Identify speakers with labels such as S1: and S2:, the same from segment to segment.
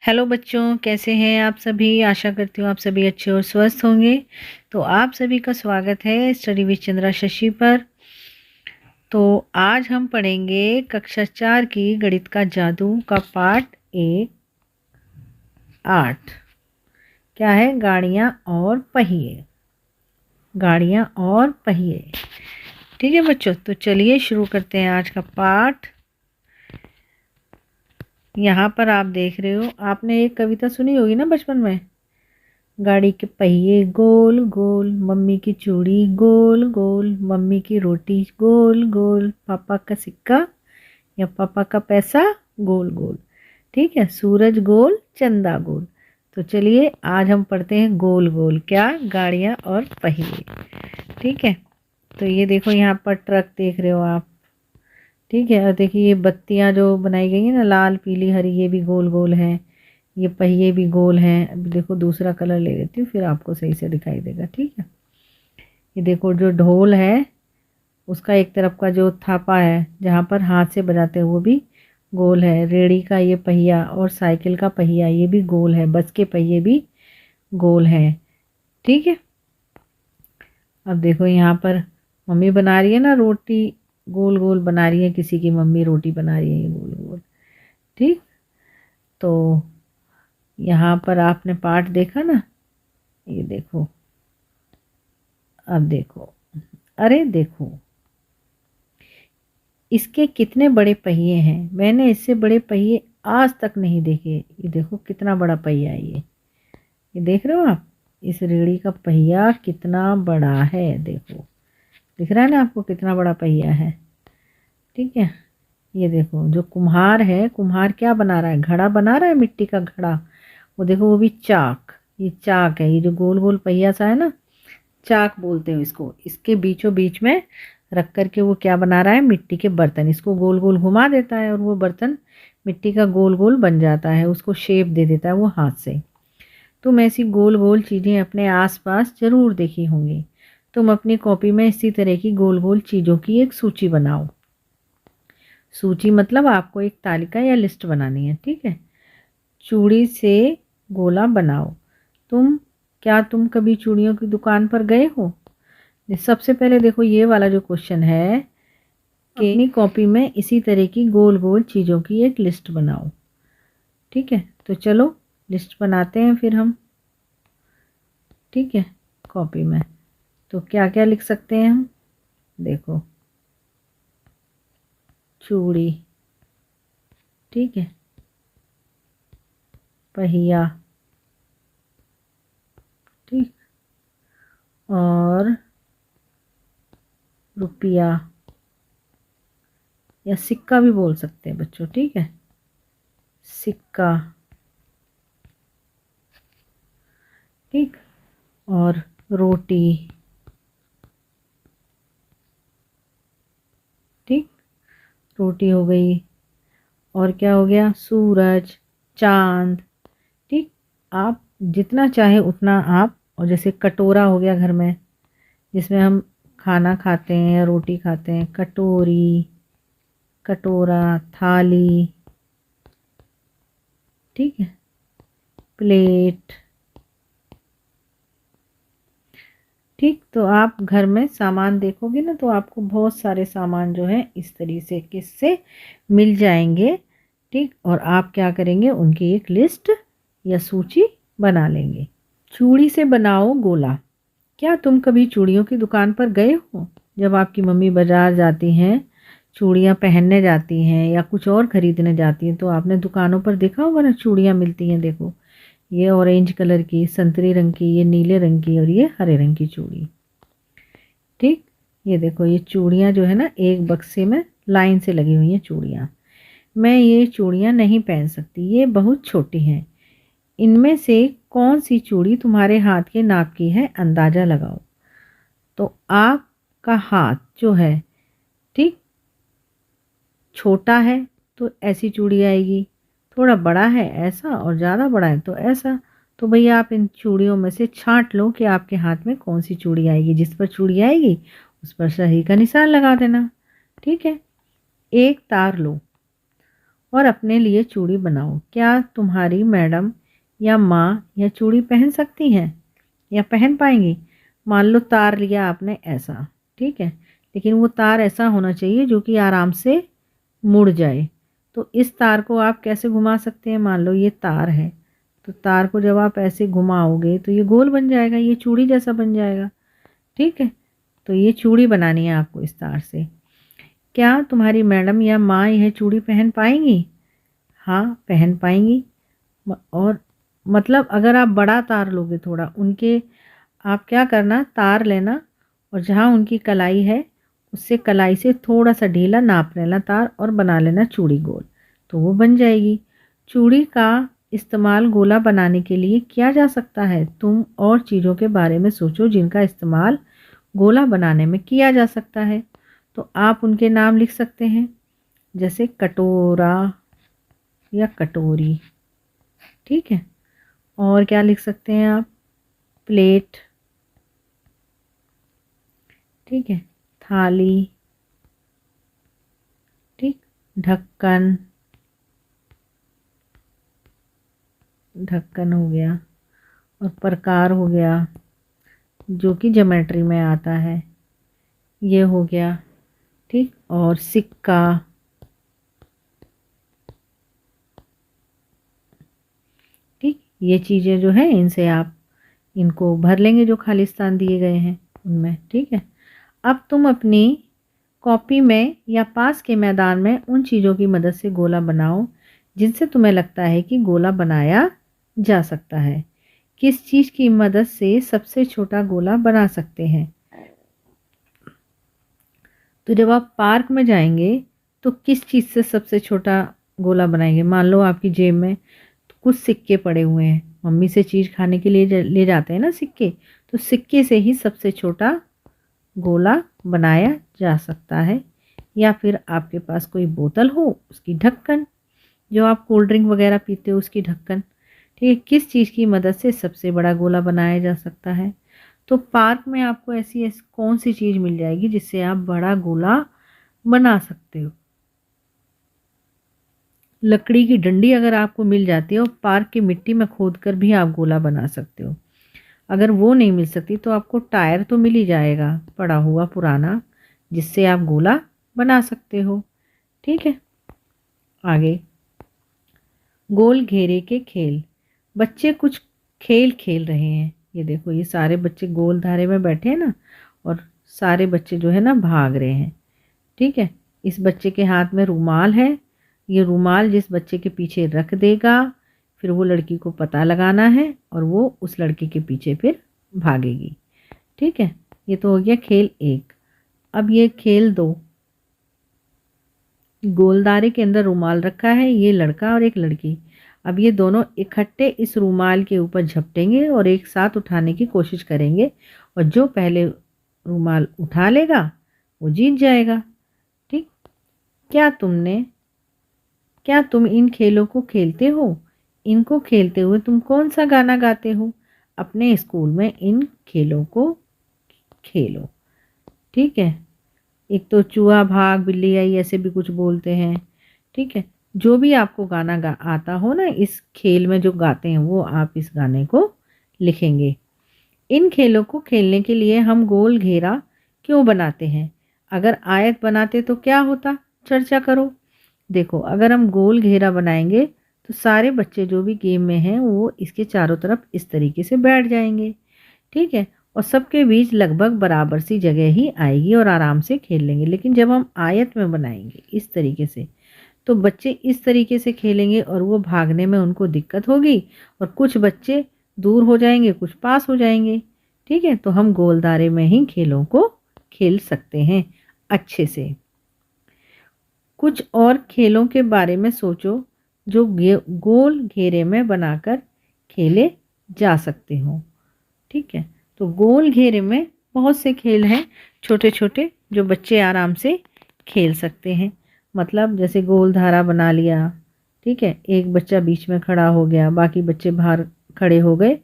S1: Hello बच्चों, कैसे हैं आप सभी। आशा करती हूँ आप सभी अच्छे और स्वस्थ होंगे। तो आप सभी का स्वागत है स्टडी विद चंद्रा शशि पर। तो आज हम पढ़ेंगे कक्षा 4 की गणित का जादू का पाठ 8। क्या है? गाड़ियाँ और पहिए। गाड़ियाँ और पहिए। ठीक है बच्चों, तो चलिए शुरू करते हैं आज का पाठ। यहाँ पर आप देख रहे हो, आपने एक कविता सुनी होगी ना बचपन में। गाड़ी के पहिए गोल गोल, मम्मी की चूड़ी गोल गोल, मम्मी की रोटी गोल गोल, पापा का सिक्का या पापा का पैसा गोल गोल। ठीक है, सूरज गोल चंदा गोल। तो चलिए आज हम पढ़ते हैं गोल गोल क्या, गाड़ियाँ और पहिए। ठीक है, तो ये देखो यहाँ पर ट्रक देख रहे हो आप। ठीक है, और देखिए ये बत्तियाँ जो बनाई गई हैं ना, लाल पीली हरी, ये भी गोल गोल हैं। ये पहिए भी गोल हैं। अभी देखो दूसरा कलर ले लेती हूँ, फिर आपको सही से दिखाई देगा। ठीक है, ये देखो जो ढोल है उसका एक तरफ का जो थापा है जहाँ पर हाथ से बजाते हैं वो भी गोल है। रेड़ी का ये पहिया और साइकिल का पहिया ये भी गोल है। बस के पहिए भी गोल हैं। ठीक है, अब देखो यहाँ पर मम्मी बना रही है ना रोटी, गोल गोल बना रही है। किसी की मम्मी रोटी बना रही है ये गोल गोल। ठीक, तो यहाँ पर आपने पाठ देखा ना, ये देखो। अब देखो, अरे देखो इसके कितने बड़े पहिए हैं। मैंने इससे बड़े पहिए आज तक नहीं देखे। ये देखो कितना बड़ा पहिया है ये देख रहे हो आप। इस रेड़ी का पहिया कितना बड़ा है, देखो दिख रहा है ना आपको कितना बड़ा पहिया है। ठीक है, ये देखो जो कुम्हार है, कुम्हार क्या बना रहा है? घड़ा बना रहा है, मिट्टी का घड़ा। वो देखो वो भी चाक, ये चाक है। ये जो गोल गोल पहिया सा है ना, चाक बोलते हैं इसको। इसके बीचों बीच में रख कर के वो क्या बना रहा है? मिट्टी के बर्तन। इसको गोल गोल घुमा देता है और वो बर्तन मिट्टी का गोल गोल बन जाता है। उसको शेप दे देता है वो हाथ से। तुम ऐसी गोल गोल चीज़ें अपने आसपास ज़रूर देखी होंगी। तुम अपनी कॉपी में इसी तरह की गोल गोल चीज़ों की एक सूची बनाओ। सूची मतलब आपको एक तालिका या लिस्ट बनानी है। ठीक है, चूड़ी से गोला बनाओ। तुम कभी चूड़ियों की दुकान पर गए हो? सबसे पहले देखो ये वाला जो क्वेश्चन है कि अपनी कॉपी में इसी तरह की गोल गोल चीज़ों की एक लिस्ट बनाओ। ठीक है, तो चलो लिस्ट बनाते हैं फिर हम। ठीक है, कॉपी में तो क्या क्या लिख सकते हैं हम? देखो चूड़ी, ठीक है, पहिया, ठीक, और रुपया या सिक्का भी बोल सकते हैं बच्चों। ठीक है, सिक्का, ठीक, और रोटी, ठीक, रोटी हो गई। और क्या हो गया? सूरज, चांद। ठीक, आप जितना चाहे उतना आप। और जैसे कटोरा हो गया घर में, जिसमें हम खाना खाते हैं या रोटी खाते हैं। कटोरी, कटोरा, थाली, ठीक है, प्लेट। ठीक, तो आप घर में सामान देखोगे ना तो आपको बहुत सारे सामान जो है इस तरीके से किससे मिल जाएंगे। ठीक, और आप क्या करेंगे? उनकी एक लिस्ट या सूची बना लेंगे। चूड़ी से बनाओ गोला। क्या तुम कभी चूड़ियों की दुकान पर गए हो? जब आपकी मम्मी बाज़ार जाती हैं, चूड़ियाँ पहनने जाती हैं या कुछ और ख़रीदने जाती हैं, तो आपने दुकानों पर देखा होगा ना चूड़ियाँ मिलती हैं। देखो ये ऑरेंज कलर की, संतरी रंग की, ये नीले रंग की और ये हरे रंग की चूड़ी। ठीक, ये देखो ये चूड़ियाँ जो है ना एक बक्से में लाइन से लगी हुई हैं चूड़ियाँ। मैं ये चूड़ियाँ नहीं पहन सकती, ये बहुत छोटी हैं। इनमें से कौन सी चूड़ी तुम्हारे हाथ के नाप की है? अंदाज़ा लगाओ। तो आपका हाथ जो है, ठीक, छोटा है तो ऐसी चूड़ी आएगी। थोड़ा बड़ा है ऐसा और ज़्यादा बड़ा है तो ऐसा। तो भैया आप इन चूड़ियों में से छांट लो कि आपके हाथ में कौन सी चूड़ी आएगी। जिस पर चूड़ी आएगी उस पर सही का निशान लगा देना। ठीक है, एक तार लो और अपने लिए चूड़ी बनाओ। क्या तुम्हारी मैडम या माँ यह चूड़ी पहन सकती हैं या पहन पाएंगी? मान लो तार लिया आपने ऐसा, ठीक है, लेकिन वो तार ऐसा होना चाहिए जो कि आराम से मुड़ जाए। तो इस तार को आप कैसे घुमा सकते हैं? मान लो ये तार है, तो तार को जब आप ऐसे घुमाओगे तो ये गोल बन जाएगा, ये चूड़ी जैसा बन जाएगा। ठीक है, तो ये चूड़ी बनानी है आपको इस तार से। क्या तुम्हारी मैडम या माँ यह चूड़ी पहन पाएंगी? हाँ, पहन पाएंगी। और मतलब अगर आप बड़ा तार लोगे थोड़ा उनके, आप क्या करना, तार लेना और जहाँ उनकी कलाई है उससे कलाई से थोड़ा सा ढीला नाप लेना तार और बना लेना चूड़ी गोल, तो वो बन जाएगी। चूड़ी का इस्तेमाल गोला बनाने के लिए किया जा सकता है। तुम और चीज़ों के बारे में सोचो जिनका इस्तेमाल गोला बनाने में किया जा सकता है। तो आप उनके नाम लिख सकते हैं, जैसे कटोरा या कटोरी। ठीक है, और क्या लिख सकते हैं आप? प्लेट, ठीक है, थाली, ठीक, ढक्कन, ढक्कन हो गया, और प्रकार हो गया जो कि ज्योमेट्री में आता है, ये हो गया। ठीक, और सिक्का, ठीक, ये चीज़ें जो है इनसे आप इनको भर लेंगे जो खाली स्थान दिए गए हैं उनमें। ठीक है, अब तुम अपनी कॉपी में या पास के मैदान में उन चीज़ों की मदद से गोला बनाओ जिनसे तुम्हें लगता है कि गोला बनाया जा सकता है। किस चीज़ की मदद से सबसे छोटा गोला बना सकते हैं? तो जब आप पार्क में जाएंगे तो किस चीज़ से सबसे छोटा गोला बनाएंगे? मान लो आपकी जेब में कुछ सिक्के पड़े हुए हैं, मम्मी से चीज़ खाने के लिए ले जाते हैं ना सिक्के, तो सिक्के से ही सबसे छोटा गोला बनाया जा सकता है। या फिर आपके पास कोई बोतल हो उसकी ढक्कन, जो आप कोल्ड ड्रिंक वगैरह पीते हो उसकी ढक्कन। ठीक है, किस चीज़ की मदद से सबसे बड़ा गोला बनाया जा सकता है? तो पार्क में आपको ऐसी ऐसी कौन सी चीज़ मिल जाएगी जिससे आप बड़ा गोला बना सकते हो? लकड़ी की डंडी अगर आपको मिल जाती है और पार्क की मिट्टी में खोद कर भी आप गोला बना सकते हो। अगर वो नहीं मिल सकती तो आपको टायर तो मिल ही जाएगा पड़ा हुआ पुराना, जिससे आप गोला बना सकते हो। ठीक है, आगे, गोल घेरे के खेल। बच्चे कुछ खेल खेल रहे हैं। ये देखो, ये सारे बच्चे गोल धारे में बैठे हैं ना, और सारे बच्चे जो है ना भाग रहे हैं। ठीक है, इस बच्चे के हाथ में रुमाल है। ये रुमाल जिस बच्चे के पीछे रख देगा, फिर वो लड़की को पता लगाना है और वो उस लड़के के पीछे फिर भागेगी। ठीक है, ये तो हो गया खेल एक। अब ये खेल दो, गोलदारे के अंदर रुमाल रखा है, ये लड़का और एक लड़की। अब ये दोनों इकट्ठे इस रुमाल के ऊपर झपटेंगे और एक साथ उठाने की कोशिश करेंगे, और जो पहले रुमाल उठा लेगा वो जीत जाएगा। ठीक, क्या तुम इन खेलों को खेलते हो? इनको खेलते हुए तुम कौन सा गाना गाते हो? अपने स्कूल में इन खेलों को खेलो। ठीक है, एक तो चूहा भाग बिल्ली आई ऐसे भी कुछ बोलते हैं। ठीक है, जो भी आपको गाना आता हो ना इस खेल में जो गाते हैं, वो आप इस गाने को लिखेंगे। इन खेलों को खेलने के लिए हम गोल घेरा क्यों बनाते हैं? अगर आयत बनाते तो क्या होता? चर्चा करो। देखो, अगर हम गोल घेरा बनाएंगे तो सारे बच्चे जो भी गेम में हैं वो इसके चारों तरफ इस तरीके से बैठ जाएंगे। ठीक है, और सबके बीच लगभग बराबर सी जगह ही आएगी और आराम से खेल लेंगे। लेकिन जब हम आयत में बनाएंगे इस तरीके से, तो बच्चे इस तरीके से खेलेंगे और वो भागने में उनको दिक्कत होगी, और कुछ बच्चे दूर हो जाएंगे, कुछ पास हो जाएंगे। ठीक है, तो हम गोलदारे में ही खेलों को खेल सकते हैं अच्छे से। कुछ और खेलों के बारे में सोचो जो गोल घेरे में बनाकर खेले जा सकते हो। ठीक है, तो गोल घेरे में बहुत से खेल हैं छोटे छोटे जो बच्चे आराम से खेल सकते हैं। मतलब जैसे गोल धारा बना लिया, ठीक है, एक बच्चा बीच में खड़ा हो गया, बाकी बच्चे बाहर खड़े हो गए,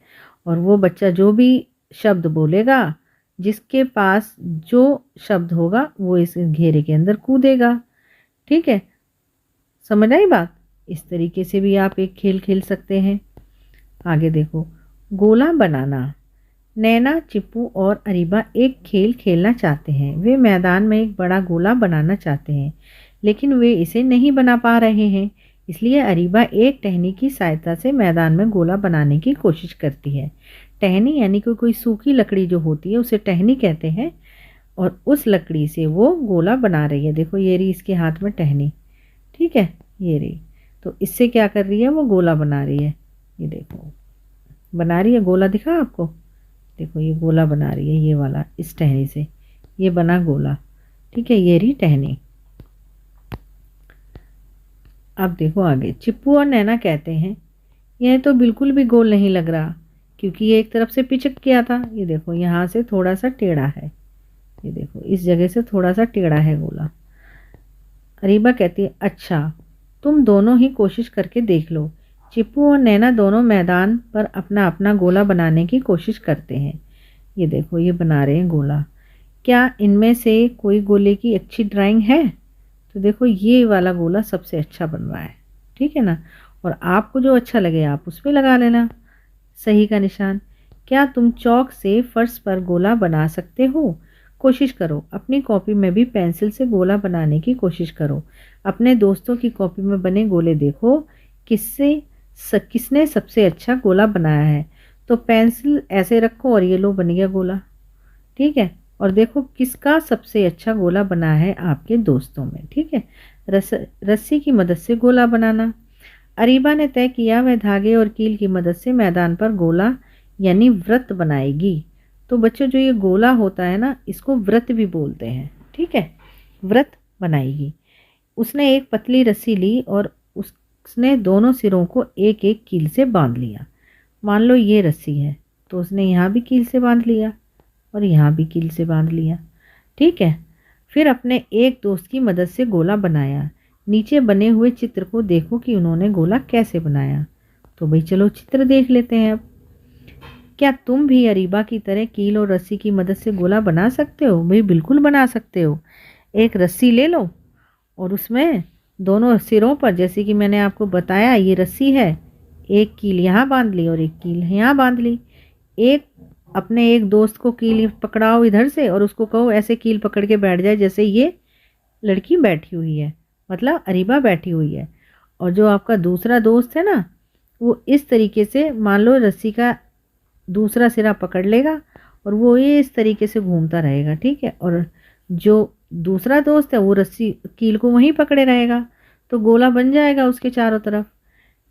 S1: और वो बच्चा जो भी शब्द बोलेगा, जिसके पास जो शब्द होगा वो इस घेरे के अंदर कूदेगा। ठीक है, समझ आई बात? इस तरीके से भी आप एक खेल खेल सकते हैं। आगे देखो, गोला बनाना। नैना, चिप्पू और अरीबा एक खेल खेलना चाहते हैं। वे मैदान में एक बड़ा गोला बनाना चाहते हैं, लेकिन वे इसे नहीं बना पा रहे हैं। इसलिए अरीबा एक टहनी की सहायता से मैदान में गोला बनाने की कोशिश करती है। टहनी यानी कि कोई सूखी लकड़ी जो होती है उसे टहनी कहते हैं, और उस लकड़ी से वो गोला बना रही है। देखो ये रही इसके हाथ में टहनी, ठीक है, ये रही। तो इससे क्या कर रही है, वो गोला बना रही है। ये देखो बना रही है गोला, दिखा आपको, देखो ये गोला बना रही है, ये वाला, इस टहनी से ये बना गोला, ठीक है, ये रही टहनी। अब देखो आगे, चिप्पू और नैना कहते हैं यह तो बिल्कुल भी गोल नहीं लग रहा, क्योंकि ये एक तरफ से पिचक गया था। ये देखो यहाँ से थोड़ा सा टेढ़ा है, ये देखो इस जगह से थोड़ा सा टेढ़ा है गोला। अरीबा कहती है अच्छा, तुम दोनों ही कोशिश करके देख लो। चिप्पू और नैना दोनों मैदान पर अपना अपना गोला बनाने की कोशिश करते हैं। ये देखो ये बना रहे हैं गोला। क्या इनमें से कोई गोले की अच्छी ड्राइंग है? तो देखो ये वाला गोला सबसे अच्छा बन रहा है, ठीक है ना। और आपको जो अच्छा लगे आप उस पर लगा लेना सही का निशान। क्या तुम चौक से फर्श पर गोला बना सकते हो? कोशिश करो। अपनी कॉपी में भी पेंसिल से गोला बनाने की कोशिश करो। अपने दोस्तों की कॉपी में बने गोले देखो, किसने सबसे अच्छा गोला बनाया है। तो पेंसिल ऐसे रखो और ये लो बन गया गोला, ठीक है। और देखो किसका सबसे अच्छा गोला बना है आपके दोस्तों में, ठीक है। रस्सी की मदद से गोला बनाना। अरीबा ने तय किया वह धागे और कील की मदद से मैदान पर गोला यानी वृत्त बनाएगी। तो बच्चों जो ये गोला होता है ना, इसको वृत्त भी बोलते हैं, ठीक है, वृत्त बनाएगी। उसने एक पतली रस्सी ली और उसने दोनों सिरों को एक एक कील से बांध लिया। मान लो ये रस्सी है, तो उसने यहाँ भी कील से बांध लिया और यहाँ भी कील से बांध लिया, ठीक है। फिर अपने एक दोस्त की मदद से गोला बनाया। नीचे बने हुए चित्र को देखो कि उन्होंने गोला कैसे बनाया। तो भाई चलो चित्र देख लेते हैं अब। क्या तुम भी अरीबा की तरह कील और रस्सी की मदद से गोला बना सकते हो? भाई बिल्कुल बना सकते हो। एक रस्सी ले लो और उसमें दोनों सिरों पर, जैसे कि मैंने आपको बताया ये रस्सी है, एक कील यहाँ बांध ली और एक कील यहाँ बांध ली। अपने एक दोस्त को कील पकड़ाओ इधर से और उसको कहो ऐसे कील पकड़ के बैठ जाए जैसे ये लड़की बैठी हुई है, मतलब अरीबा बैठी हुई है। और जो आपका दूसरा दोस्त है ना, वो इस तरीके से मान लो रस्सी का दूसरा सिरा पकड़ लेगा और वो ये इस तरीके से घूमता रहेगा, ठीक है। और जो दूसरा दोस्त है वो रस्सी कील को वहीं पकड़े रहेगा, तो गोला बन जाएगा उसके चारों तरफ,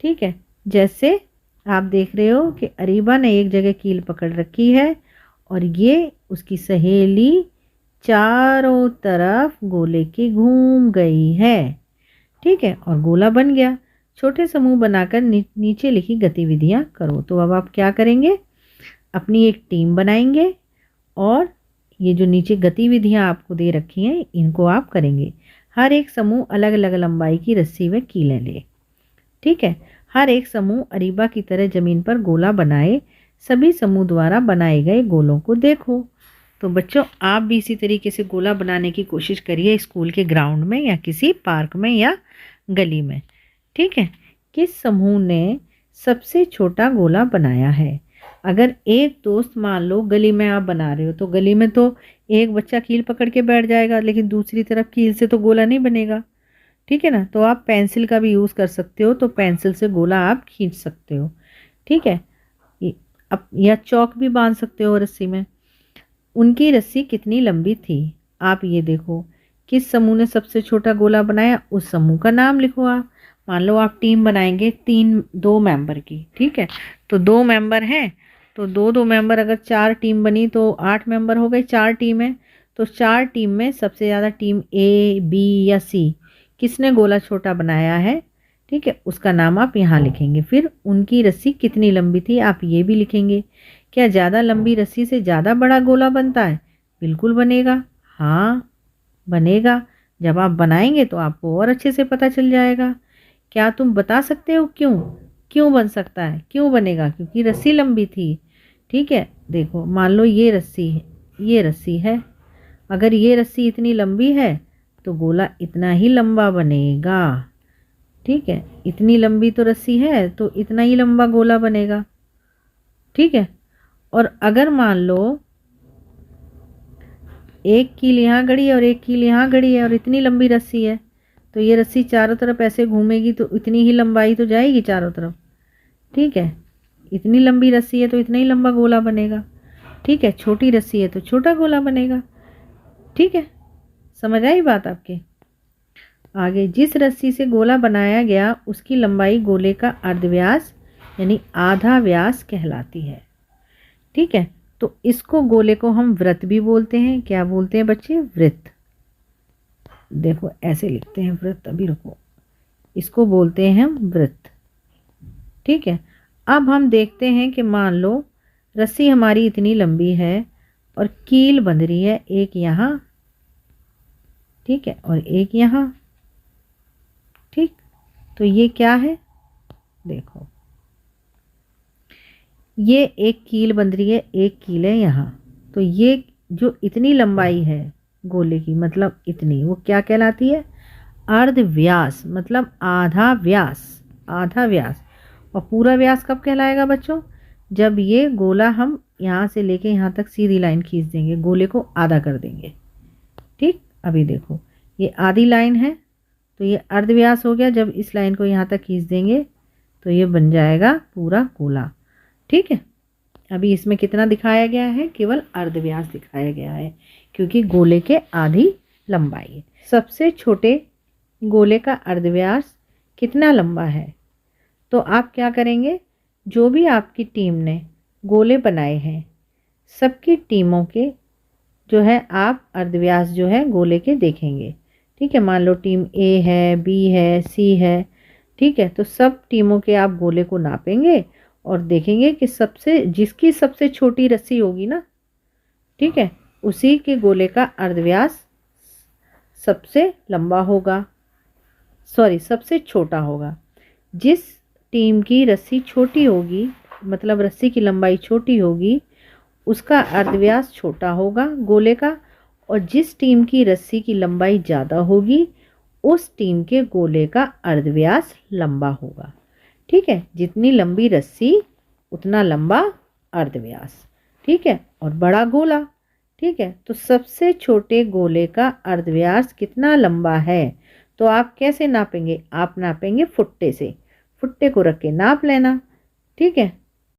S1: ठीक है। जैसे आप देख रहे हो कि अरीबा ने एक जगह कील पकड़ रखी है और ये उसकी सहेली चारों तरफ गोले के घूम गई है, ठीक है, और गोला बन गया। छोटे समूह बनाकर नीचे लिखी गतिविधियां करो। तो अब आप क्या करेंगे, अपनी एक टीम बनाएंगे और ये जो नीचे गतिविधियां आपको दे रखी हैं इनको आप करेंगे। हर एक समूह अलग अलग लंबाई की रस्सी व कीलें ले, ठीक है। हर एक समूह अरीबा की तरह जमीन पर गोला बनाए। सभी समूह द्वारा बनाए गए गोलों को देखो। तो बच्चों आप भी इसी तरीके से गोला बनाने की कोशिश करिए स्कूल के ग्राउंड में या किसी पार्क में या गली में, ठीक है। किस समूह ने सबसे छोटा गोला बनाया है? अगर एक दोस्त, मान लो गली में आप बना रहे हो, तो गली में तो एक बच्चा कील पकड़ के बैठ जाएगा, लेकिन दूसरी तरफ कील से तो गोला नहीं बनेगा, ठीक है ना। तो आप पेंसिल का भी यूज़ कर सकते हो, तो पेंसिल से गोला आप खींच सकते हो, ठीक है। अब या चौक भी बांध सकते हो रस्सी में। उनकी रस्सी कितनी लंबी थी? आप ये देखो किस समूह ने सबसे छोटा गोला बनाया, उस समूह का नाम लिखो आप। मान लो आप टीम बनाएंगे दो मेंबर की, ठीक है। तो 2 मेंबर हैं, तो 2 मेंबर, अगर 4 टीम बनी तो 8 मेंबर हो गए, 4 टीम है। तो 4 टीम में सबसे ज़्यादा टीम ए, बी या सी किसने गोला छोटा बनाया है, ठीक है, उसका नाम आप यहाँ लिखेंगे। फिर उनकी रस्सी कितनी लंबी थी आप ये भी लिखेंगे। क्या ज़्यादा लंबी रस्सी से ज़्यादा बड़ा गोला बनता है? बिल्कुल बनेगा, हाँ बनेगा। जब आप बनाएंगे तो आपको और अच्छे से पता चल जाएगा। क्या तुम बता सकते हो क्यों बन सकता है, क्यों बनेगा? क्योंकि रस्सी लंबी थी, ठीक है। देखो मान लो ये रस्सी है, अगर ये रस्सी इतनी लंबी है तो गोला इतना ही लंबा बनेगा। ठीक है, इतनी लंबी तो रस्सी है तो इतना ही लंबा गोला बनेगा। ठीक है, और अगर मान लो एक कील यहाँ गड़ी है और एक कील यहाँ गड़ी है और इतनी लंबी रस्सी है, तो ये रस्सी चारों तरफ ऐसे घूमेगी तो इतनी ही लंबाई तो जाएगी चारों तरफ। ठीक है, इतनी लंबी रस्सी है तो इतना ही लंबा गोला बनेगा। ठीक है, छोटी रस्सी है तो छोटा गोला बनेगा। ठीक है, समझ आई बात आपके? आगे, जिस रस्सी से गोला बनाया गया उसकी लंबाई गोले का अर्धव्यास यानी आधा व्यास कहलाती है। ठीक है, तो इसको गोले को हम वृत्त भी बोलते हैं। क्या बोलते हैं बच्चे? वृत्त। देखो ऐसे लिखते हैं वृत्त, अभी रुको, इसको बोलते हैं हम वृत्त। ठीक है, अब हम देखते हैं कि मान लो रस्सी हमारी इतनी लंबी है और कील बंध रही है एक यहाँ, ठीक है, और एक यहाँ। ठीक, तो ये क्या है? देखो ये एक कील बंध रही है, एक कील है यहाँ, तो ये जो इतनी लंबाई है गोले की, मतलब इतनी, वो क्या कहलाती है? अर्ध व्यास, मतलब आधा व्यास। आधा व्यास। और पूरा व्यास कब कहलाएगा बच्चों? जब ये गोला हम यहाँ से लेके यहाँ तक सीधी लाइन खींच देंगे, गोले को आधा कर देंगे। ठीक, अभी देखो ये आधी लाइन है तो ये अर्ध व्यास हो गया। जब इस लाइन को यहाँ तक खींच देंगे तो ये बन जाएगा पूरा गोला। ठीक है, अभी इसमें कितना दिखाया गया है? केवल अर्ध व्यास दिखाया गया है, क्योंकि गोले के आधी लंबाई है। सबसे छोटे गोले का अर्ध व्यास कितना लंबा है? तो आप क्या करेंगे, जो भी आपकी टीम ने गोले बनाए हैं सबकी टीमों के जो है आप अर्धव्यास जो है गोले के देखेंगे। ठीक है, मान लो टीम ए है, बी है, सी है। ठीक है, तो सब टीमों के आप गोले को नापेंगे और देखेंगे कि जिसकी सबसे छोटी रस्सी होगी ना, ठीक है, उसी के गोले का अर्धव्यास सबसे लंबा होगा, सॉरी सबसे छोटा होगा। जिस टीम की रस्सी छोटी होगी, मतलब रस्सी की लंबाई छोटी होगी, उसका अर्धव्यास छोटा होगा गोले का, और जिस टीम की रस्सी की लंबाई ज़्यादा होगी उस टीम के गोले का अर्धव्यास लंबा होगा। ठीक है, जितनी लंबी रस्सी उतना लंबा अर्धव्यास। ठीक है, और बड़ा गोला। ठीक है, तो सबसे छोटे गोले का अर्धव्यास कितना लंबा है? तो आप कैसे नापेंगे? आप नापेंगे फुट्टे से। फुट्टे को रख के नाप लेना। ठीक है,